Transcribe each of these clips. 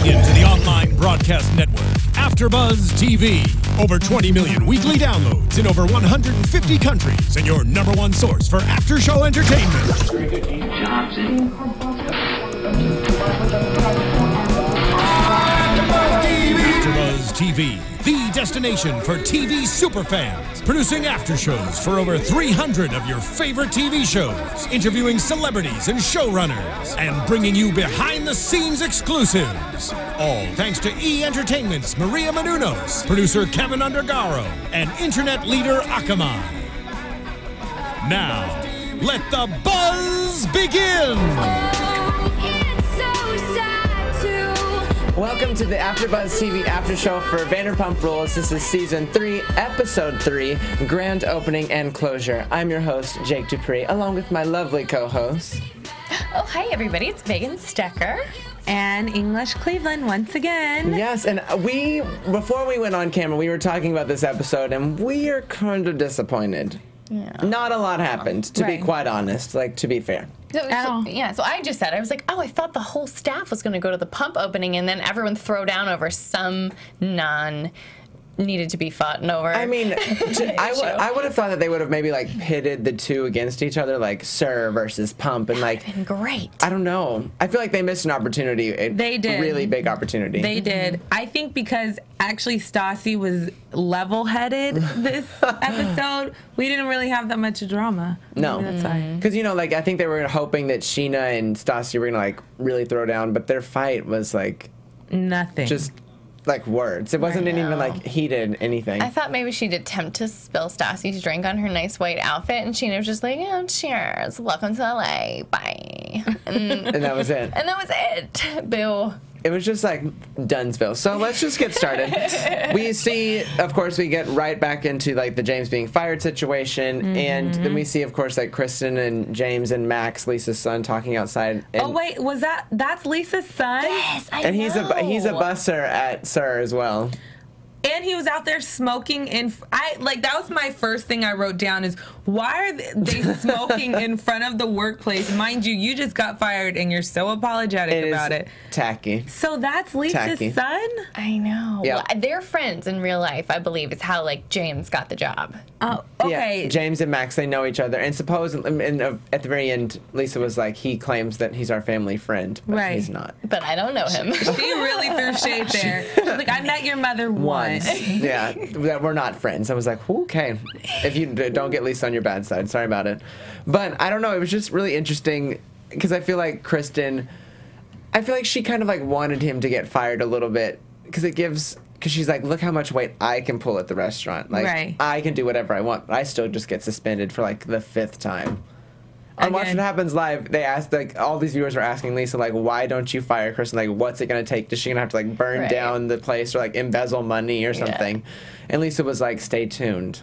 into the online broadcast network, AfterBuzz TV. Over 20 million weekly downloads in over 150 countries, and your #1 source for after-show entertainment. Very good, Johnson. AfterBuzz TV, the destination for TV superfans. Producing aftershows for over 300 of your favorite TV shows. Interviewing celebrities and showrunners. And bringing you behind-the-scenes exclusives. All thanks to E! Entertainment's Maria Menounos, producer Kevin Undergaro, and internet leader Akamai. Now, let the buzz begin! Welcome to the AfterBuzz TV after show for Vanderpump Rules. This is season 3, episode 3, grand opening and closure. I'm your host, Jake DuPree, along with my lovely co-host. Oh, hi everybody, it's Megan Stecher. And English Cleveland once again. Yes, and before we went on camera, we were talking about this episode, and we are kind of disappointed. Yeah. Not a lot happened, to be quite honest, to be fair. So I just said, I was like, oh, I thought the whole staff was going to go to the pump opening and then everyone throw down over some needed to be fought over. I mean, I would have thought that they would have maybe pitted the two against each other, like Sir versus Pump, and been great. I don't know. I feel like they missed an opportunity. They did. A really big opportunity. They did. I think because actually Stassi was level-headed this episode, we didn't really have that much drama. No. Maybe that's why. Because, I think they were hoping that Scheana and Stassi were going to, really throw down, but their fight was, nothing. Just words. It wasn't even heated anything. I thought maybe she'd attempt to spill Stassi's drink on her nice white outfit, and Scheana was just like, oh, cheers, welcome to LA, bye. And that was it. And that was it. Boo. It was just Dunsville. So let's just get started. We see, of course, we get right back into the James being fired situation, and then we see, of course, Kristen and James and Max, Lisa's son, talking outside. And oh wait, that's Lisa's son? Yes, I know. And he's a busser at Sir as well. And he was out there smoking that was my first thing I wrote down is, why are they smoking in front of the workplace? Mind you, you just got fired and you're so apologetic about it. Tacky. So that's Lisa's son? I know. Yeah. Well, they're friends in real life, I believe. It's how, James got the job. Oh, okay. Yeah, James and Max, they know each other. And at the very end, Lisa was he claims that he's our family friend, but he's not. But I don't know him. She really threw shade there. She's like, I met your mother once. Yeah, that we're not friends. I was like, okay, if you don't get Lisa on your bad side, sorry about it. But I don't know, it was just really interesting because I feel like Kristen, she kind of wanted him to get fired a little bit because she's like, look how much weight I can pull at the restaurant. I can do whatever I want, but I still just get suspended for the 5th time. On Watch What Happens Live, they asked, all these viewers were asking Lisa, why don't you fire Kristen? What's it going to take? Is she going to have to, burn down the place or, embezzle money or something? Yeah. And Lisa was like, stay tuned.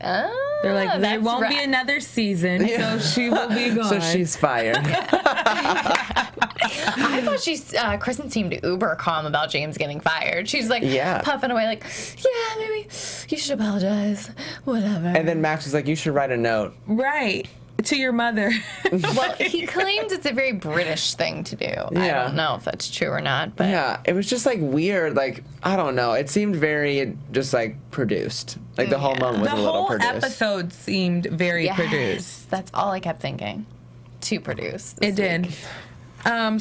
Oh, they're like, there won't be another season, so she will be gone. So she's fired. I thought Kristen seemed uber calm about James getting fired. She's puffing away yeah, maybe you should apologize, whatever. And then Max was like, you should write a note. Right. To your mother. Well, he claims it's a very British thing to do. Yeah. I don't know if that's true or not. But yeah, it was just weird. I don't know. It seemed very just produced. The whole moment was a little produced. The whole episode seemed very produced. That's all I kept thinking. To produce. It did.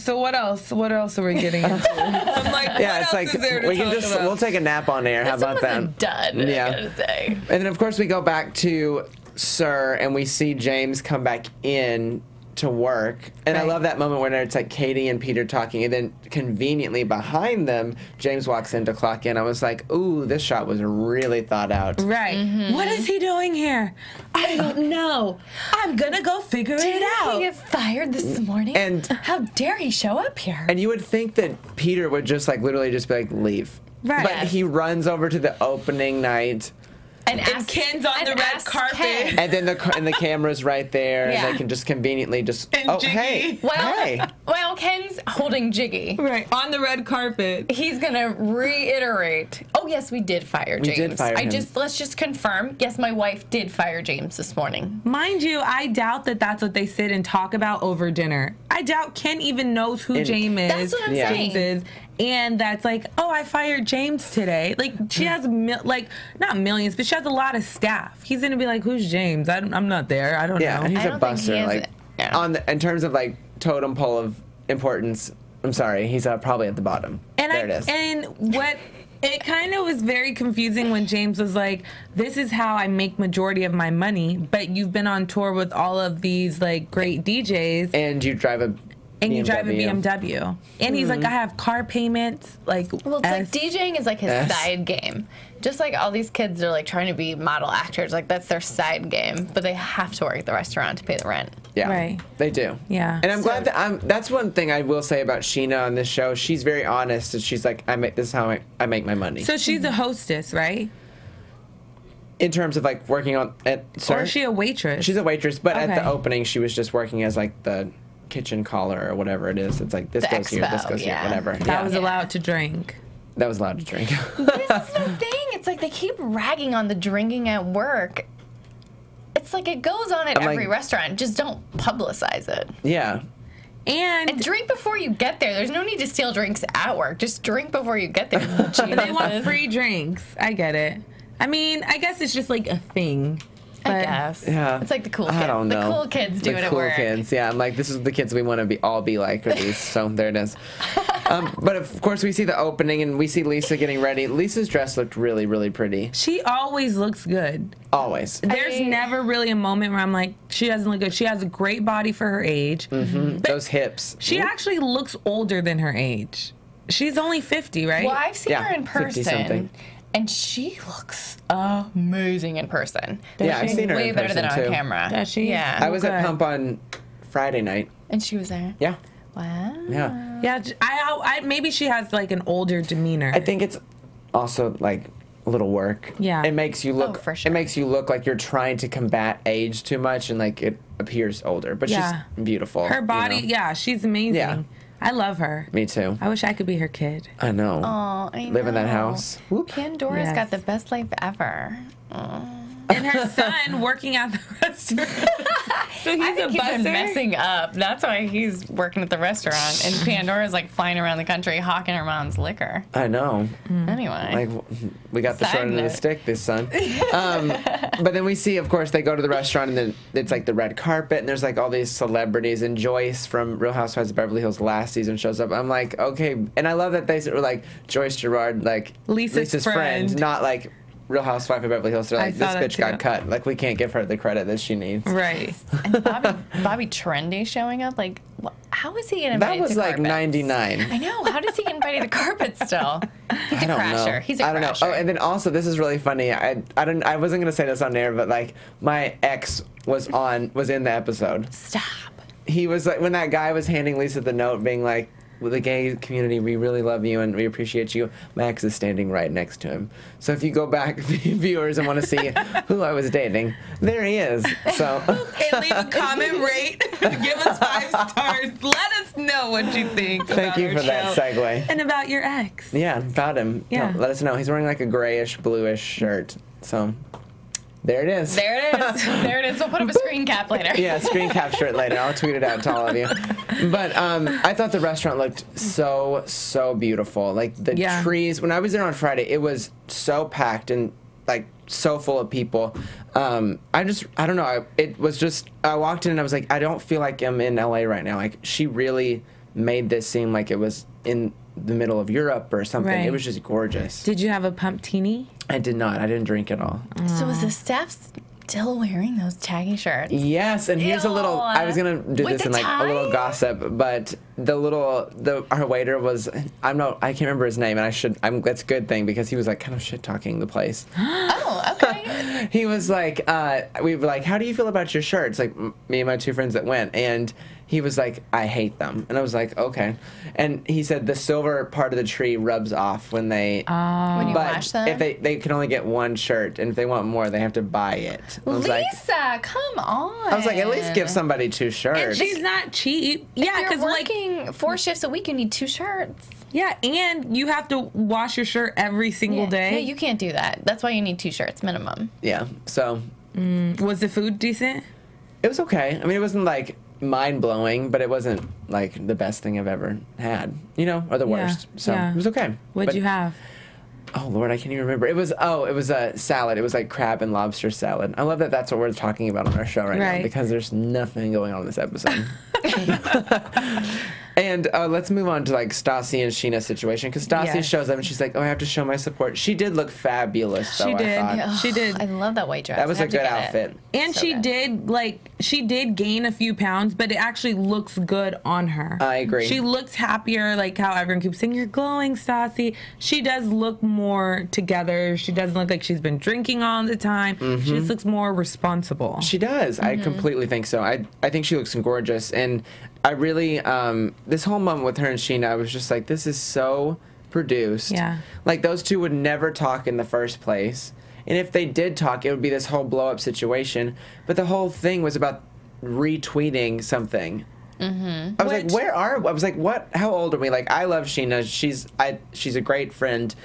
So what else? What else are we getting into? I'm what else is there to talk about? We'll take a nap on air. How about that? Done. Yeah. I gotta say. And then of course we go back to Sir, and we see James come back in to work, and I love that moment when it's Katie and Peter talking, and then conveniently behind them, James walks in to clock in. I was like, ooh, this shot was really thought out. Right. Mm-hmm. What is he doing here? I don't know. I'm gonna go figure it out. Did he get fired this morning? And how dare he show up here? And you would think that Peter would just literally just be leave. Right. But he runs over to the opening night. And Ken's on the red carpet. Ken. And then the camera's right there, and they can just conveniently just, While now Ken's holding Jiggy. Right, on the red carpet. He's gonna reiterate. Oh yes, we did fire James. We did fire him. Let's just confirm. Yes, my wife did fire James this morning. Mind you, I doubt that that's what they sit and talk about over dinner. I doubt Ken even knows who James is. That's what I'm saying. James is. And that's like, oh, I fired James today. Like, she has, not millions, but she has a lot of staff. He's going to be like, who's James? I'm not there. I don't know. Yeah, and he's I a don't think he buster. is Like, in terms of, like, totem pole of importance, I'm sorry, he's probably at the bottom. And there it is. And what... It kind of was very confusing when James was like, this is how I make majority of my money, but you've been on tour with all of these, like, great DJs. And you drive a BMW. And he's like, I have car payments. Like, well, it's like DJing is like his side game. Just like all these kids are like trying to be model actors, like that's their side game, but they have to work at the restaurant to pay the rent. Yeah, right. They do. Yeah. And I'm glad that that's one thing I will say about Scheana on this show. She's very honest, and she's like, this is how I make my money. So she's a hostess, right? In terms of like working on Or is she a waitress? She's a waitress, but at the opening she was just working as like the kitchen caller or whatever it is. It's like this goes here, this goes here, whatever. That was allowed to drink. That was allowed to drink. This is the thing. It's like they keep ragging on the drinking at work. It's like it goes on at every restaurant. Just don't publicize it. Yeah. And drink before you get there. There's no need to steal drinks at work. Just drink before you get there. They want free drinks. I get it. I mean, I guess it's just like a thing. I guess. Yeah. It's like the cool kids. I don't know. The cool kids do it at work. The cool kids, yeah. I'm like, this is the kids we want to all be like, at least. So there it is. But of course, we see the opening and we see Lisa getting ready. Lisa's dress looked really, really pretty. She always looks good. Always. There's never really a moment where I'm like, she doesn't look good. She has a great body for her age. Mm-hmm. Those hips. She actually looks older than her age. She's only 50, right? Well, I've seen her in person. 50-something. And she looks amazing in person. Yeah, I've seen her way in better person than too. on camera. Does she? Yeah. I was at Pump on Friday night. And she was there? Yeah. Wow. Yeah. Yeah, I maybe she has like an older demeanor. I think it's also like a little work. Yeah. It makes you look. for sure. It makes you look like you're trying to combat age too much, and like it appears older. But she's beautiful. Her body, you she's amazing. Yeah. I love her. Me too. I wish I could be her kid. I know. Oh, I know. Live in that house. Whoop. Pandora's got the best life ever. And her son working at the restaurant. So he's I think a he's busser. been messing up. That's why he's working at the restaurant. And Pandora's like flying around the country hawking her mom's liquor. I know. Anyway. Like we got the Side short end of the note. stick, this son. But then we see, of course, they go to the restaurant and then it's like the red carpet and there's like all these celebrities and Joyce from Real Housewives of Beverly Hills last season shows up. I'm like, okay, and I love that they were like Joyce Gerard, like Lisa's friend. not like Real Housewife of Beverly Hills. They're like, I this saw that bitch got too. cut. Like we can't give her the credit that she needs. Right. And Bobby Trendy showing up? Like, how is he getting invited That was to like carpets? 99. I know. How does he get invited to carpets still? He's a I don't crasher. know. He's a crasher. I don't know. Oh, and then also, this is really funny. I wasn't gonna say this on air, but like my ex was in the episode. Stop. He was like when that guy was handing Lisa the note, being like, "With the gay community, we really love you and we appreciate you." My ex is standing right next to him. So if you go back, viewers, and want to see who I was dating, there he is. So And leave a comment, rate, give us 5 stars. Let us know what you think. thank about you our for that show. segue. And about your ex. Yeah, about him. Yeah. No, let us know. He's wearing like a grayish, bluish shirt. So there it is. There it is. There it is. We'll put up a screen cap later. Yeah, screen capture it later. I'll tweet it out to all of you. But I thought the restaurant looked so beautiful. Like the trees. When I was there on Friday, it was so packed and like so full of people. I don't know. It was just, I walked in and I was like, I don't feel like I'm in LA right now. Like she really made this seem like it was in the middle of Europe or something. Right. It was just gorgeous. Did you have a pumptini? I did not. I didn't drink at all. So is the staff still wearing those taggy shirts? Yes, and here's a little. I was gonna do With this the in like a little tie? gossip, but our waiter was. I can't remember his name, and that's a good thing because he was like kind of shit talking the place. Oh, He was like, we were like, how do you feel about your shirts? Like me and my 2 friends that went, and he was like, I hate them. And I was like, okay. And he said the silver part of the tree rubs off when they... When you wash them? if they can only get one shirt, and if they want more, they have to buy it. I was Lisa, come on. I was like, at least give somebody 2 shirts. And she's not cheap. Yeah, If because you're like, working 4 shifts a week, you need 2 shirts. yeah, and you have to wash your shirt every single day. Yeah, you can't do that. That's why you need 2 shirts minimum. Yeah, so... Was the food decent? It was okay. I mean, it wasn't, like, mind-blowing, but it wasn't, like, the best thing I've ever had, you know, or the worst. So it was okay. What'd you have? Oh, Lord, I can't even remember. It was a salad. It was, like, crab and lobster salad. I love that that's what we're talking about on our show right now, because there's nothing going on in this episode. And let's move on to, like, Stassi and Scheana situation, because Stassi shows up and she's like, oh, I have to show my support. She did look fabulous, though, She did. I thought. Yeah. She did. I love that white dress. That was I a have to good get outfit. And So she good. she did gain a few pounds, but it actually looks good on her. I agree. She looks happier, like how everyone keeps saying, you're glowing, Stassi. She does look more together. She doesn't look like she's been drinking all the time. She just looks more responsible. She does. I completely think so. I think she looks gorgeous. And I really, this whole moment with her and Scheana, I was just like, this is so produced. Yeah. Like, those two would never talk in the first place. And if they did talk, it would be this whole blow-up situation. But the whole thing was about retweeting something. I was like, I was like, what? How old are we? Like, I love Scheana. She's a great friend.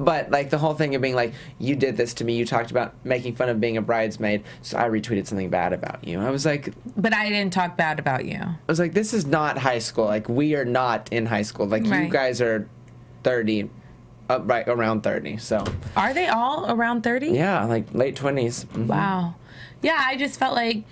But, like, the whole thing of being like, you did this to me. You talked about making fun of being a bridesmaid. So I retweeted something bad about you. I was like... But I didn't talk bad about you. I was like, this is not high school. Like, we are not in high school. Like, you guys are 30, right around 30, so... Are they all around 30? Yeah, like, late 20s. Mm-hmm. Wow. Yeah, I just felt like...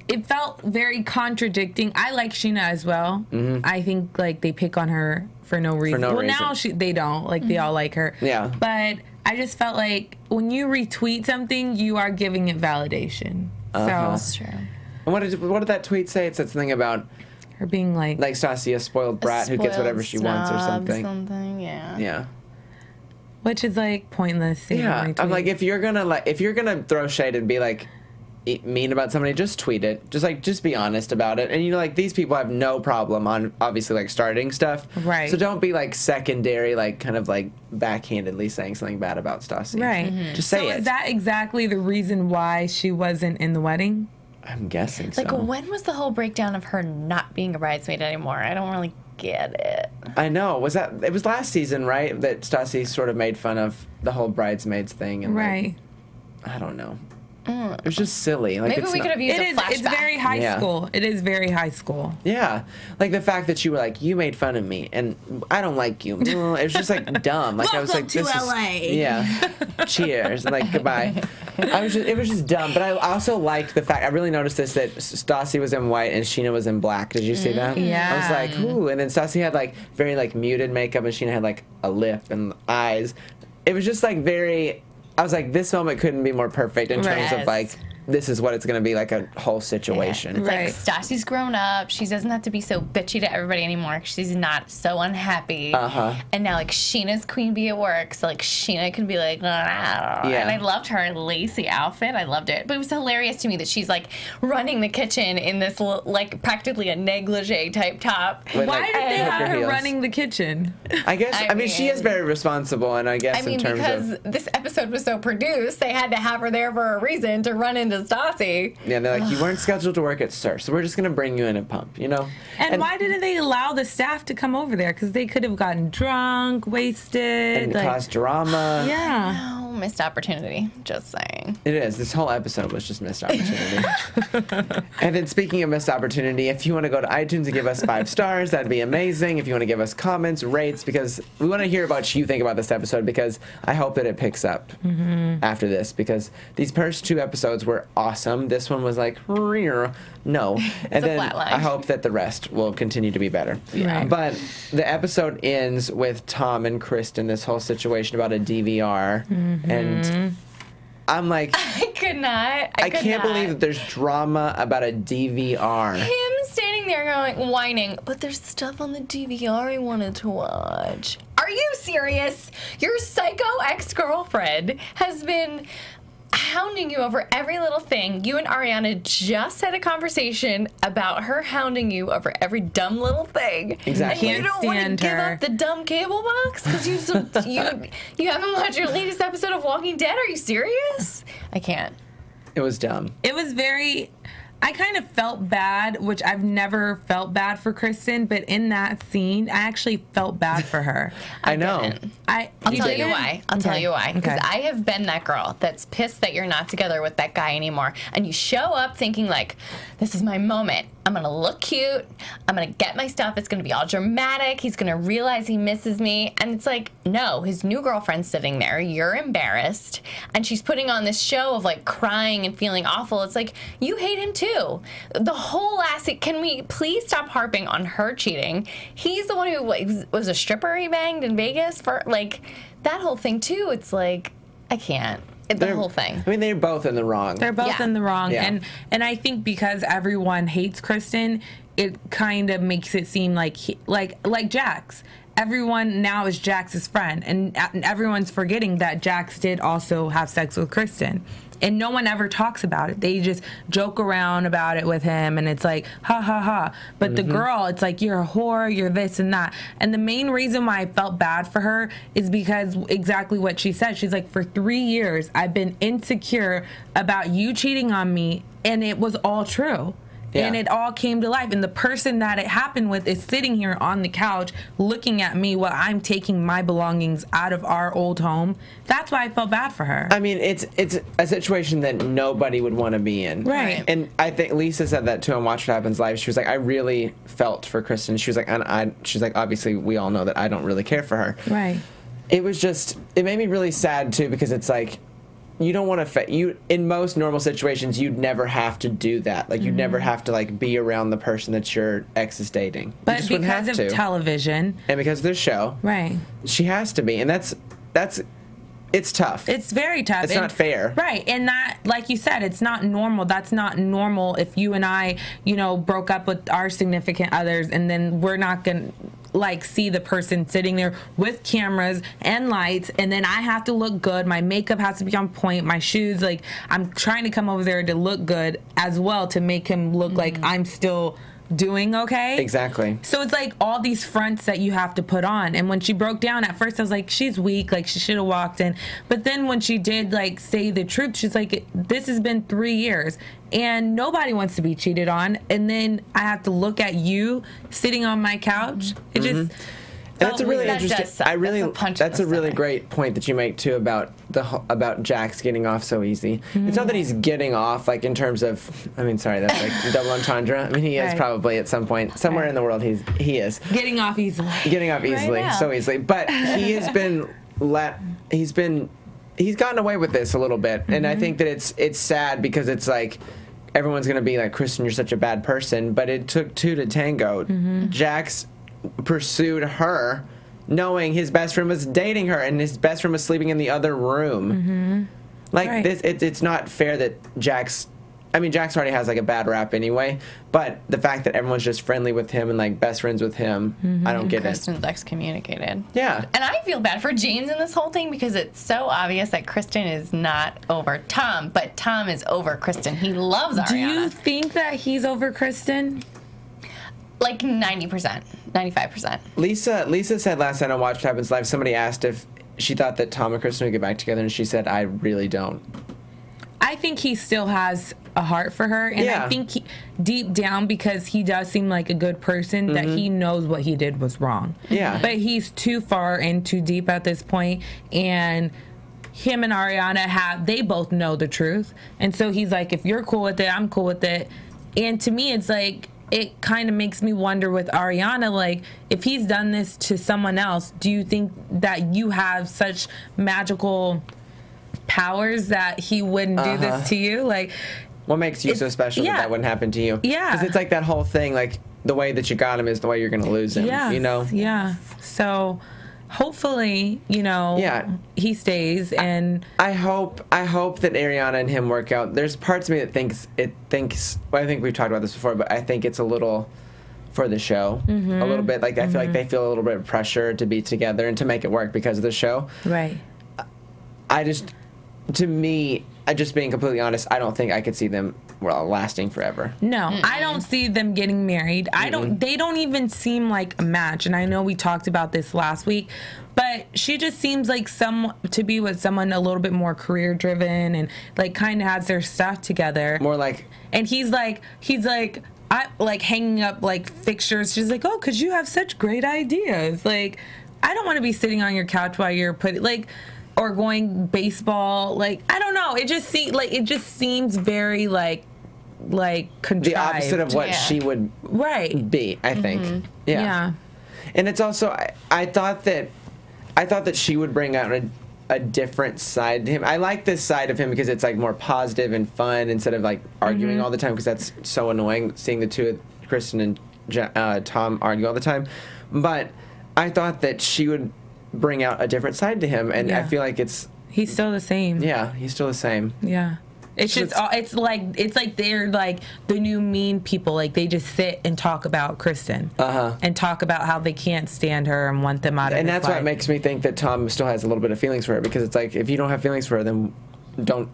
It felt very contradicting. I like Scheana as well. I think, like, they pick on her for no reason. no reason. Now they don't. Like, they all like her. Yeah. But I just felt like when you retweet something, you are giving it validation. That's So, true. And what did that tweet say? It said something about, her being like Stassi, a spoiled brat who gets whatever she wants or Snob, something. Yeah. Yeah. which is, like, pointless. Yeah. I'm like, if you're gonna throw shade and be, like, mean about somebody, just tweet it. Just be honest about it. And, you know, like, these people have no problem on, obviously, like, starting stuff. Right. So don't be, like, secondary, like, kind of, like, backhandedly saying something bad about Stassi. Right. Just say it. Is that exactly the reason why she wasn't in the wedding? I'm guessing so. Like, when was the whole breakdown of her not being a bridesmaid anymore? I don't really get it. I know. It was last season, right? That Stassi sort of made fun of the whole bridesmaids thing. And, Right. like, I don't know. It was just silly. Like, Maybe we could have used a flashback. It's very high Yeah. school. It is very high school. Yeah. Like, the fact that you were like, you made fun of me, and I don't like you. It was just, like, dumb. Like, I was like, Welcome this to LA. is... Yeah. Cheers. And, like, goodbye. It was just dumb. But I also liked the fact, I really noticed this, that Stassi was in white and Scheana was in black. Did you see that? Yeah. I was like, ooh. And then Stassi had, like, very, like, muted makeup, and Scheana had, like, a lip and eyes. It was just, like, very... I was like, this moment couldn't be more perfect in terms of, Yes. like... This is what it's going to be, like, a whole situation. It's Right. like Stassi's grown up. She doesn't have to be so bitchy to everybody anymore 'cause she's not so unhappy. And now, like, Sheena's queen bee at work, so, like, Scheana can be like, yeah. And I loved her lacy outfit. I loved it. But it was hilarious to me that she's, like, running the kitchen in this, like, practically a negligee type top. With, Why like, did they hooker have her heels. running the kitchen? I guess, I mean, she is very responsible, and I guess I mean, in terms because of... this episode was so produced, they had to have her there for a reason to run into Stassi. Yeah, they're like, you weren't scheduled to work at SUR, so we're just going to bring you in and pump, you know? And why didn't they allow the staff to come over there? Because they could have gotten drunk, wasted. And like, cause drama. yeah. Oh, missed opportunity. Just saying. It is. This whole episode was just missed opportunity. And then speaking of missed opportunity, if you want to go to iTunes and give us 5 stars, that'd be amazing. If you want to give us comments, rates, because we want to hear about what you think about this episode, because I hope that it picks up after this, because these first 2 episodes were awesome. This one was like, no. And a then flat line. I hope that the rest will continue to be better. Right. But the episode ends with Tom and Kristen, this whole situation about a DVR. And I'm like, I could not. I can't believe that there's drama about a DVR. Him standing there going, whining, but there's stuff on the DVR I wanted to watch. Are you serious? Your psycho ex-girlfriend has been hounding you over every little thing. You and Ariana just had a conversation about her hounding you over every dumb little thing. Exactly. And you don't want to give up the dumb cable box because you haven't watched your latest episode of Walking Dead. Are you serious? I can't. It was dumb. It was very... I kind of felt bad, which I've never felt bad for Kristen, but in that scene, I actually felt bad for her. I know. I'll tell you why. I'll tell you why. Because I have been that girl that's pissed that you're not together with that guy anymore. And you show up thinking like, this is my moment. I'm going to look cute. I'm going to get my stuff. It's going to be all dramatic. He's going to realize he misses me. And it's like, no, his new girlfriend's sitting there. You're embarrassed. And she's putting on this show of like crying and feeling awful. It's like, you hate him too. The whole last, can we please stop harping on her cheating? He's the one who was a stripper he banged in Vegas for like that whole thing too. It's like, I can't. The whole thing. I mean, they're both in the wrong. They're both in the wrong. Yeah. And I think because everyone hates Kristen, it kind of makes it seem like like Jax. Everyone now is Jax's friend, and everyone's forgetting that Jax did also have sex with Kristen. And no one ever talks about it. They just joke around about it with him, and it's like, ha, ha, ha. But the girl, it's like, you're a whore, you're this and that. And the main reason why I felt bad for her is because exactly what she said. She's like, for 3 years, I've been insecure about you cheating on me, and it was all true. Yeah. And it all came to life. And the person that it happened with is sitting here on the couch looking at me while I'm taking my belongings out of our old home. That's why I felt bad for her. I mean, it's a situation that nobody would want to be in. Right. And I think Lisa said that too on Watch What Happens Live. She was like, I really felt for Kristen. She was like, she's like, obviously we all know that I don't really care for her. Right. It was just, it made me really sad too, because it's like, you don't want to in most normal situations you'd never have to do that. Like you'd never have to like be around the person that your ex is dating. But because of television and because of the show, right, she has to be. And that's it's tough. It's very tough. It's not fair. Right. And that, like you said, it's not normal. That's not normal if you and I, broke up with our significant others and then we're not going to see the person sitting there with cameras and lights, and then I have to look good. My makeup has to be on point. My shoes, I'm trying to come over there to look good as well to make him look like I'm still doing okay. Exactly. So it's like all these fronts that you have to put on. And when she broke down at first, I was like, she's weak. Like she should have walked in. But then when she did say the truth, she's like, this has been 3 years and nobody wants to be cheated on. And then I have to look at you sitting on my couch. It just. And that's a really interesting. That's a really great point that you make too about Jax getting off so easy. It's not that he's getting off in terms of. I mean, sorry, that's double entendre. I mean, he is probably at some point somewhere in the world he is getting off easily. Getting off easily, so easily. But he has been he's gotten away with this a little bit, and I think that it's sad because it's like. Everyone's gonna be like, Kristen, you're such a bad person, but it took two to tango. Jax pursued her knowing his best friend was dating her and his best friend was sleeping in the other room. It's not fair that Jax already has a bad rap anyway, but the fact that everyone's just friendly with him and best friends with him, I don't get Kristen's excommunicated. Yeah. And I feel bad for James in this whole thing because it's so obvious that Kristen is not over Tom, but Tom is over Kristen. He loves Ariana. Do you think that he's over Kristen? 90%, 95%. Lisa said last night on Watch What Happens Live, somebody asked if she thought that Tom and Kristen would get back together, and she said, I really don't. I think he still has a heart for her, and I think deep down, because he does seem like a good person, that he knows what he did was wrong. Yeah. But he's too far and too deep at this point, and him and Ariana they both know the truth, and so he's like, if you're cool with it, I'm cool with it. And to me, it's like, it kind of makes me wonder with Ariana, if he's done this to someone else, do you think that you have such magical powers that he wouldn't do this to you? What makes you so special that wouldn't happen to you? Yeah. Because it's that whole thing, the way that you got him is the way you're going to lose him, Yeah. So hopefully, he stays, and I hope that Ariana and him work out. There's parts of me that thinks well, I think we've talked about this before, but I think it's a little for the show, a little bit. I feel like they feel a little bit of pressure to be together and to make it work because of the show. Right. To me, just being completely honest, I don't think I could see them lasting forever. No, I don't see them getting married. They don't even seem like a match. And I know we talked about this last week, but she just seems like to be with someone a little bit more career driven and like kind of has their stuff together. More like, and he's like I like hanging up like fixtures. She's like, oh, because you have such great ideas. Like, I don't want to be sitting on your couch while you're putting like, or going baseball. Like, I don't know. It just seems very like contrived. The opposite of what she would be, I think. Yeah. And it's also I thought that she would bring out a different side to him. I like this side of him because it's like more positive and fun instead of like arguing all the time, because that's so annoying seeing the two of Kristen and Tom argue all the time. But I thought that she would bring out a different side to him, and I feel like he's still the same. Yeah, he's still the same. Yeah. It's just it's like they're like the new mean people. Like they just sit and talk about Kristen and talk about how they can't stand her and want them out of. And his that's life. what makes me think that Tom still has a little bit of feelings for her, because it's like, if you don't have feelings for her, then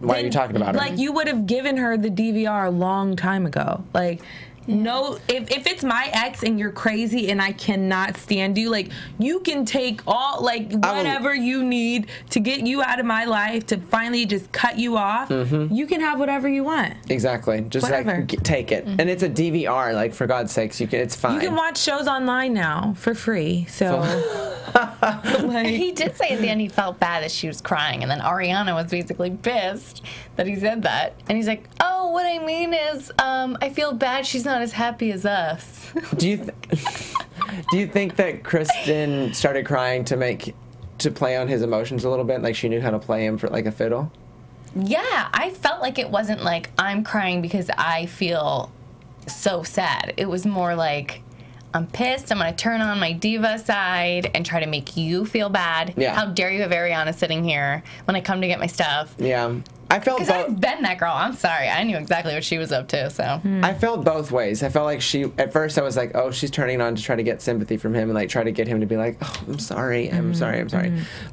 why are you talking about her? Like, you would have given her the DVR a long time ago. Like. No, if it's my ex and you're crazy and I cannot stand you, like, you can take all, like, whatever you need to get you out of my life, to finally just cut you off. You can have whatever you want. Exactly. Just like take it. And it's a DVR, like, for God's sakes, it's fine. You can watch shows online now for free. So like, he did say at the end he felt bad that she was crying, and then Ariana was basically pissed that he said that. And he's like, oh, what I mean is, I feel bad she's not as happy as us. Do you think that Kristen started crying to play on his emotions a little bit, like she knew how to play him for like a fiddle? Yeah, I felt like it wasn't like I'm crying because I feel so sad. It was more like, I'm pissed, I'm going to turn on my diva side and try to make you feel bad. Yeah. How dare you have Ariana sitting here when I come to get my stuff. Yeah. I felt because I've been that girl. I'm sorry. I knew exactly what she was up to. So I felt both ways. I felt like at first I was like, oh, she's turning on to try to get sympathy from him and like try to get him to be like, oh, I'm sorry.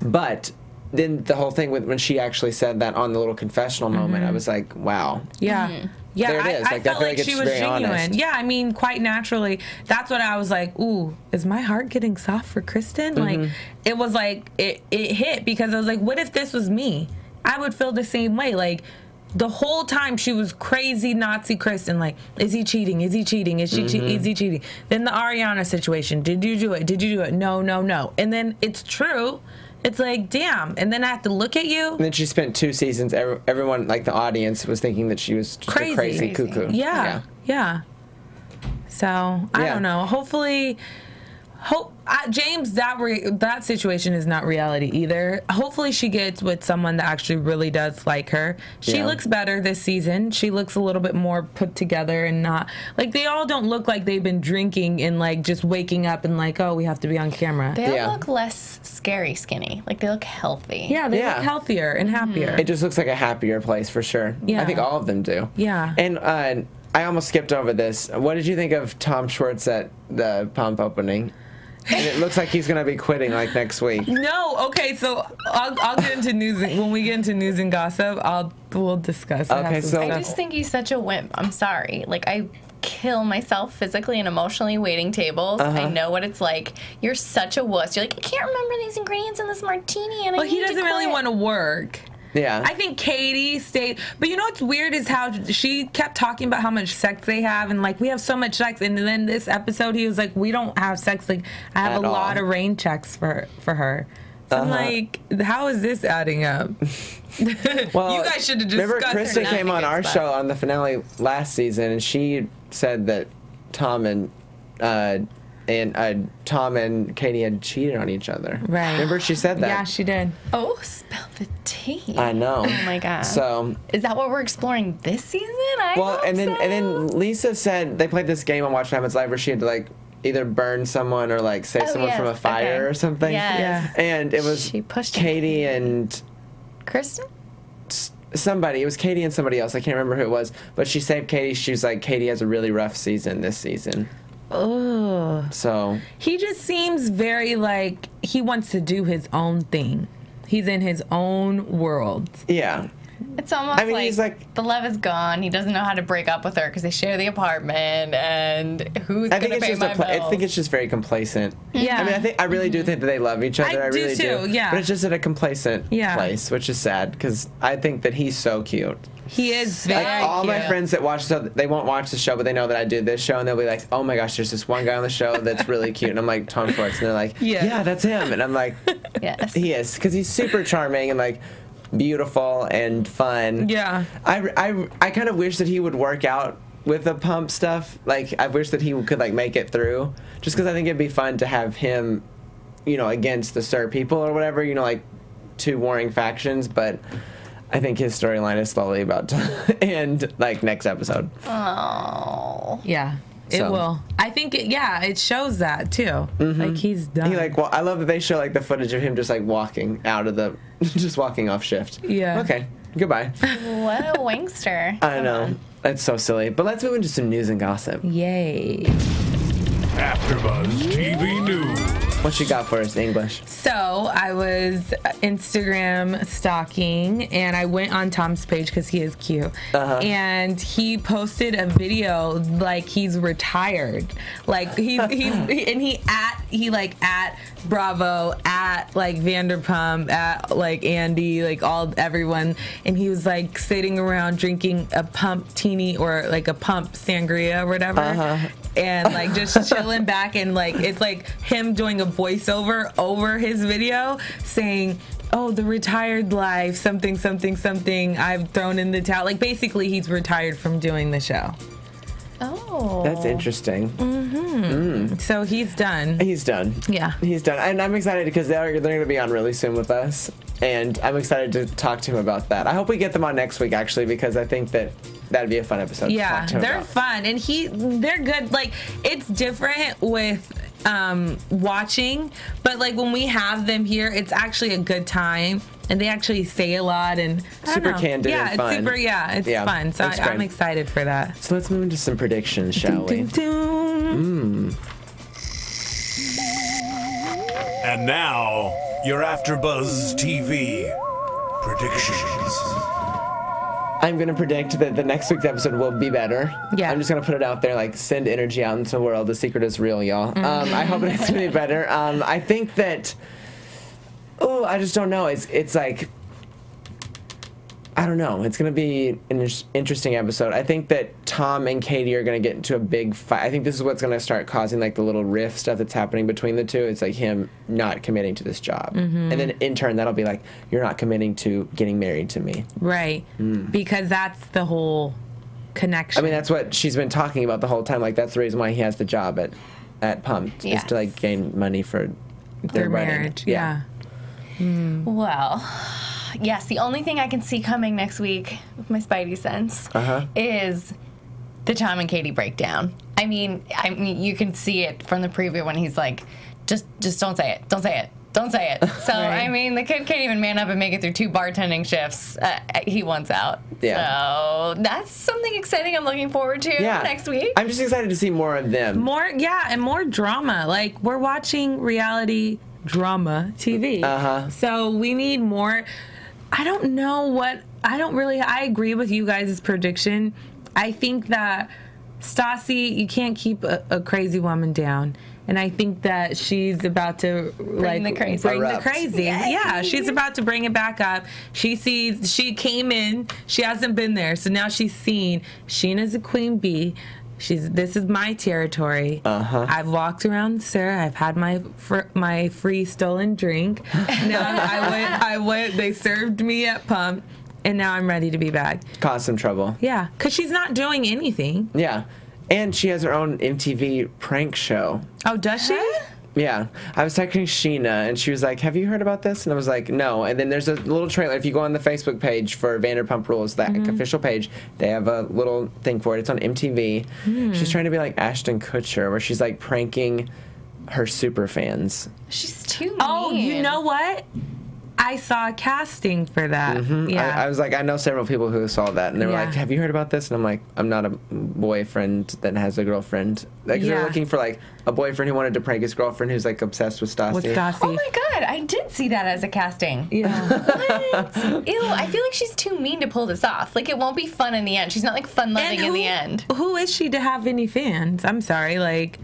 But then the whole thing when she actually said that on the little confessional moment, I was like, wow. Yeah. Yeah, there it is. I felt like she was genuine. Honest. Yeah, I mean, quite naturally. That's what I was like, ooh, is my heart getting soft for Kristen? Like, it was like, it hit, because I was like, what if this was me? I would feel the same way. Like, the whole time she was crazy Nazi Kristen. Like, is he cheating? Is he cheating? Is he cheating? Then the Ariana situation. Did you do it? Did you do it? No, no, no. And then it's true. It's like, damn. And then I have to look at you. And then she spent 2 seasons. Everyone, like the audience, was thinking that she was just a crazy cuckoo. Yeah. So, I don't know. Hopefully, James, that situation is not reality either. Hopefully she gets with someone that actually really does like her. She looks better this season. She looks a little bit more put together and not like, they all don't look like they've been drinking and like just waking up and like, oh, we have to be on camera. They all look less scary skinny. Like, they look healthy. Yeah, they look healthier and happier. It just looks like a happier place for sure. Yeah. I think all of them do. Yeah. And I almost skipped over this. What did you think of Tom Schwartz at the pump opening? And it looks like he's going to be quitting like next week. No, okay, so I'll get into news. When we get into news and gossip, we'll discuss. Okay, so I just think he's such a wimp. I'm sorry. Like, I kill myself physically and emotionally waiting tables. I know what it's like. You're such a wuss. You're like, I can't remember these ingredients in this martini, and I need to quit. He doesn't really want to work. Yeah. I think Katie stayed. But you know what's weird is how she kept talking about how much sex they have, and like, we have so much sex. And then this episode, he was like, we don't have sex. Like, I have a lot of rain checks for her. So I'm like, how is this adding up? Well, you guys should have discussed. Remember, Kristen came on our show on the finale last season, and she said that Tom and Katie had cheated on each other. Right. Remember she said that? Yeah, she did. Oh, spill the tea. I know. Oh my god. So is that what we're exploring this season? And then Lisa said they played this game on Watch What Happens Live where she had to like either burn someone or like save someone from a fire or something. Yes. Yeah. And it was Katie and Kristen? Somebody. It was Katie and somebody else. I can't remember who it was. But she saved Katie. She was like, Katie has a really rough season this season. Oh. So he just seems very like he wants to do his own thing. He's in his own world. Yeah. It's almost he's like, the love is gone. He doesn't know how to break up with her because they share the apartment, and who's going to pay my bills? I think it's just very complacent. Yeah. I mean, I really do think that they love each other. I really do. Yeah. But it's just at a complacent place, which is sad because I think that he's so cute. He is very like all cute. my friends that watch the show, they won't watch the show, but they know that I do this show, and they'll be like, "Oh my gosh, there's this one guy on the show that's really cute," and I'm like, "Tom Schwartz," and they're like, "Yeah, that's him," and I'm like, "Yes, he is," because he's super charming and like beautiful and fun. Yeah, I kind of wish that he would work out with the pump stuff. Like, I wish that he could like make it through, just because I think it'd be fun to have him, against the Sir people or whatever, like two warring factions, but I think his storyline is slowly about to end, like, next episode. Oh. Yeah, it will. I think, it shows that, too. Mm-hmm. Like, he's done. I love that they show, like, the footage of him just, like, walking out of just walking off shift. Yeah. Okay, goodbye. What a wankster. I know. That's so silly. But let's move into some news and gossip. Yay. AfterBuzz TV News. What you got for us, English? So I was Instagram stalking, and I went on Tom's page because he is cute. And he posted a video like he's retired, like he at Bravo, at like Vanderpump, at like Andy, like everyone, and he was like sitting around drinking a pump teeny or like a pump sangria or whatever. And like just chilling back, and like it's like him doing a voiceover over his video saying, "Oh, the retired life, something, something, something. I've thrown in the towel." Like basically, he's retired from doing the show. Oh, that's interesting. So he's done. He's done. Yeah, he's done, and I'm excited because they're going to be on really soon with us, and I'm excited to talk to him about that. I hope we get them on next week, actually, because I think that'd be a fun episode. Yeah, to talk to they're about. fun, and they're good. Like, it's different with watching, but like when we have them here, it's actually a good time, and they actually say a lot and super candid. Yeah, and fun. it's super. Yeah, it's fun. So I'm excited for that. So let's move into some predictions, shall we? And now, your AfterBuzz TV predictions. I'm going to predict that the next week's episode will be better. Yeah. I'm just going to put it out there, like, send energy out into the world. The secret is real, y'all. I hope it's going to be better. I think that, I just don't know. It's like, I don't know. It's going to be an interesting episode. I think that Tom and Katie are going to get into a big fight. I think this is what's going to start causing, like, the little rift stuff that's happening between the two. It's like him not committing to this job. And then in turn, that'll be like, you're not committing to getting married to me. Right. Because that's the whole connection. I mean, that's what she's been talking about the whole time. Like, that's the reason why he has the job at Pump, is to, like, gain money for their marriage. Yeah. Well, yes, the only thing I can see coming next week with my spidey sense is the Tom and Katie breakdown. I mean, you can see it from the preview when he's like, just don't say it, don't say it, don't say it. So, right. I mean, the kid can't even man up and make it through 2 bartending shifts. He wants out. Yeah. So that's something exciting I'm looking forward to next week. I'm just excited to see more of them. And more drama. Like, we're watching reality drama TV. So we need more. I don't know I agree with you guys' prediction. I think that Stassi, you can't keep a crazy woman down. And I think that she's about to bring the crazy. Yeah, she's about to bring it back up. She came in, she hasn't been there, so now she's seen Scheana's a queen bee. This is my territory. I've walked around, sir. I've had my free stolen drink. Now I went. They served me at Pump, and now I'm ready to be back. Cause some trouble. Yeah, because she's not doing anything. Yeah, and she has her own MTV prank show. Oh, does she? Yeah, I was texting Scheana, and she was like, "Have you heard about this?" And I was like, "No." And then there's a little trailer. If you go on the Facebook page for Vanderpump Rules, that official page, they have a little thing for it. It's on MTV. She's trying to be like Ashton Kutcher, where she's like pranking her super fans. She's too mean. Oh, you know what? I saw a casting for that. Yeah. I was like, I know several people who saw that, and they were like, have you heard about this? And I'm like, I'm not a boyfriend that has a girlfriend. Like, they're looking for, like, a boyfriend who wanted to prank his girlfriend who's, like, obsessed with Stassi. Oh, my God. I did see that as a casting. Yeah. What? Ew, I feel like she's too mean to pull this off. Like, it won't be fun in the end. She's not, like, fun-loving in the end. Who is she to have any fans? I'm sorry, like...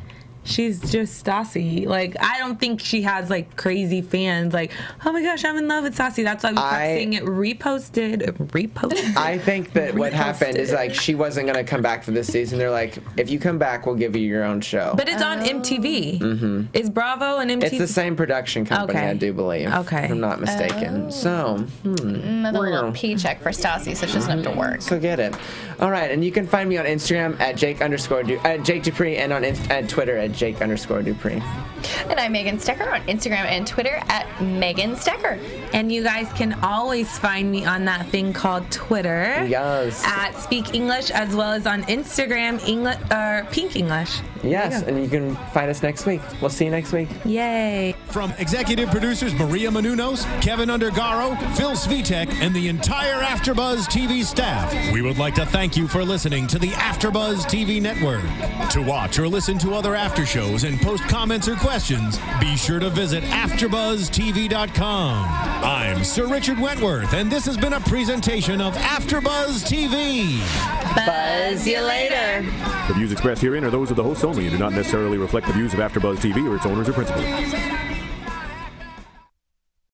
She's just Stassi. Like, I don't think she has, like, crazy fans. Like, oh, my gosh, I'm in love with Stassi. That's why we kept seeing it reposted. I think that what happened is, like, she wasn't going to come back for this season. They're like, if you come back, we'll give you your own show. But it's on MTV. Is Bravo and MTV? It's the same production company, I do believe. Okay. If I'm not mistaken. So, another little paycheck for Stassi, so she doesn't have to work. So get it. All right, and you can find me on Instagram at Jake DuPree and on Twitter at Jake_DuPree. And I'm Megan Stecher on Instagram and Twitter at Megan Stecher. And you guys can always find me on that thing called Twitter. Yes. At Speak English, as well as on Instagram, Pink English. Yes, and you can find us next week. We'll see you next week. Yay. From executive producers Maria Menounos, Kevin Undergaro, Phil Svitek, and the entire AfterBuzz TV staff, we would like to thank you for listening to the AfterBuzz TV network. To watch or listen to other after shows and post comments or questions, be sure to visit AfterBuzzTV.com. I'm Sir Richard Wentworth, and this has been a presentation of AfterBuzz TV. Buzz you later. The views expressed herein are those of the hosts only and do not necessarily reflect the views of AfterBuzz TV or its owners or principals.